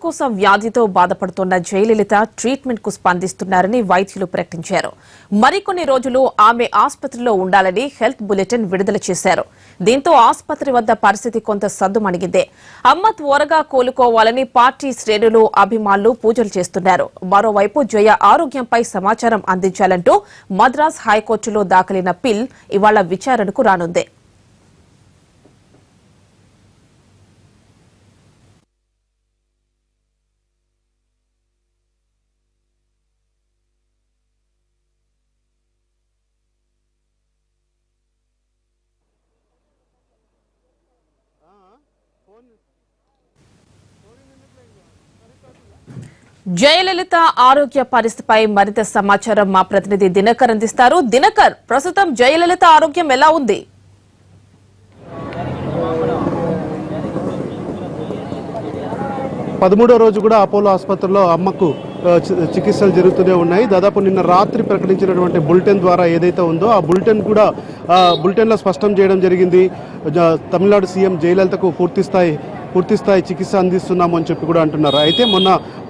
కోసం వ్యాధితో బాధపడుతున్న జయలలిత ట్రీట్మెంట్ కు స్పందిస్తున్నారని వైద్యులు ప్రకటించారు. మరికొన్ని రోజులు ఆమె ఆసుపత్రిలో ఉండాలని హెల్త్ బులెటిన్ విడుదల చేశారు. దీంతో ఆసుపత్రి వద్ద పరిస్థితి కొంత సద్దుమణిగిందే. అమ్మ త్వరగా కోలుకోవాలని పార్టీ శ్రేణులు అభిమానులు పూజలు చేస్తున్నారు. మరోవైపు జయ ఆరోగ్యంపై సమాచారం అందించాలంటూ మద్రాస్ హైకోర్టులో దాఖలైన పిల్ ఇవాళ విచారణకు రానుంది. జయలలిత ఆరోగ్య పరిస్థితిపై మరింత సమాచారం మా ప్రతినిధి దినకర్ అందిస్తారు. దినకర్, ప్రస్తుతం జయలలిత ఆరోగ్యం ఎలా ఉంది? 13వ రోజు కూడా అపోలో ఆసుపత్రిలో అమ్మకు చికిత్సలు జరుగుతూనే ఉన్నాయి. దాదాపు నిన్న రాత్రి ప్రకటించినటువంటి బులెటిన్ ద్వారా ఏదైతే ఉందో ఆ బులెటిన్లో స్పష్టం చేయడం జరిగింది. తమిళనాడు సీఎం జయలలితకు పూర్తిస్థాయి చికిత్స అందిస్తున్నాము అని చెప్పి కూడా అంటున్నారు. అయితే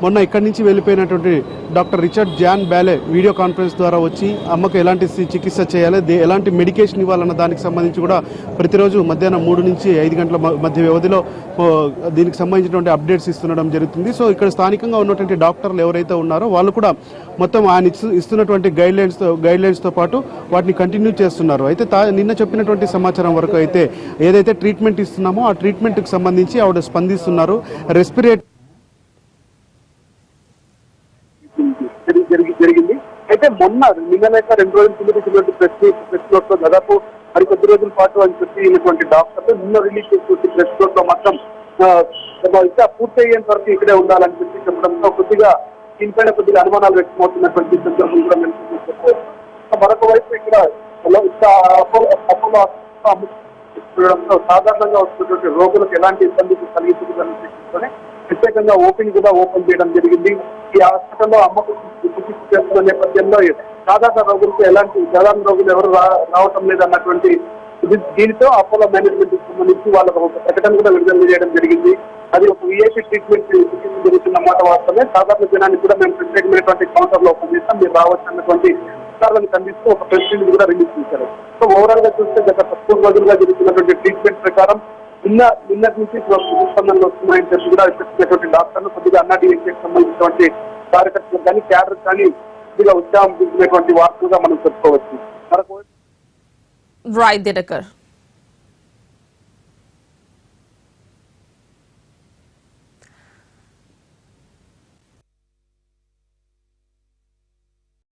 మొన్న ఇక్కడి నుంచి వెళ్ళిపోయినటువంటి doctor Richard John Bailey video conference ద్వారా వచ్చి అమ్మకు ఎలాంటి చికిత్స చేయాలి, ఎలాంటి మెడికేషన్ ఇవ్వాలన్న దానికి సంబంధించి కూడా ప్రతిరోజు మధ్యాహ్నం 3 నుంచి 5 గంటల మధ్య వ్యవధిలో దీనికి సంబంధించినటువంటి అప్డేట్స్ ఇస్తుండడం జరుగుతుంది. సో ఇక్కడ స్థానికంగా ఉన్నటువంటి డాక్టర్లు ఎవరైతే ఉన్నారో వాళ్ళు కూడా మొత్తం ఆయన ఇస్తున్నటువంటి గైడ్లైన్స్తో పాటు వాటిని కంటిన్యూ చేస్తున్నారు. అయితే నిన్న చెప్పినటువంటి సమాచారం వరకు అయితే ఏదైతే ట్రీట్మెంట్ ఇస్తున్నామో ఆ ట్రీట్మెంట్కి సంబంధించి ఆవిడ స్పందిస్తున్నారు. జరిగింది. అయితే నిన్న లేక 2 రోజుల కింద ప్రెస్ నోట్ లో దాదాపు మరికొద్ది రోజుల పాటు అని చెప్పినటువంటి డాక్టర్లు నిన్న రిలీజ్ చేసినటువంటి ప్రెస్ నోట్ లో మాత్రం ఇంకా పూర్తయ్యేంత వరకు ఇక్కడే ఉండాలని చెప్పడంతో కొద్దిగా దీనిపైన కొద్దిగా అనుమానాలు వ్యక్తమవుతున్నటువంటి సందర్భం కూడా మరొక వైపు ఇక్కడ చూడడంతో సాధారణంగా వస్తున్నటువంటి రోగులకు ఎలాంటి ఇబ్బంది కలిగించుకుని ప్రత్యేకంగా ఓపెన్ చేయడం జరిగింది. ఈ హాస్పిటల్లో అమ్మకు చికిత్స చేస్తున్న నేపథ్యంలో సాధారణ రోగులు ఎవరు రావటం లేదన్నటువంటి దీనితో అపోలో మేనేజ్మెంట్ కి సంబంధించి వాళ్ళకు ఒక ప్రకటన కూడా విడుదల చేయడం జరిగింది. అది ఒక విఐపీ ట్రీట్మెంట్ చికిత్స జరుగుతున్న మాట వాస్తవమే. సాధారణ జనానికి కూడా మేము ప్రత్యేకమైనటువంటి కౌంటర్ లో ఓపెన్ చేస్తాం, మీరు రావచ్చు అన్నటువంటి విచారాలను ఖండిస్తూ ఒక ప్రెస్ రిలీజ్ కూడా రిలీజ్ చేశారు. సో ఓవరాల్ గా చూస్తే గత 13 రోజులుగా జరుగుతున్నటువంటి ట్రీట్మెంట్ ప్రకారం నిన్నటి నుంచి ప్రతిస్పందనలు వస్తున్నాయని చెప్పి కూడా చెప్పినటువంటి డాక్టర్లు కొద్దిగా అన్నాడీఎంకేకి సంబంధించినటువంటి కార్యకర్తలు కానీ క్యాడర్ కానీ కొద్దిగా ఉత్సాహం తీసుకునేటువంటి వార్తలుగా మనం చెప్పుకోవచ్చు. రైట్ దినకర్.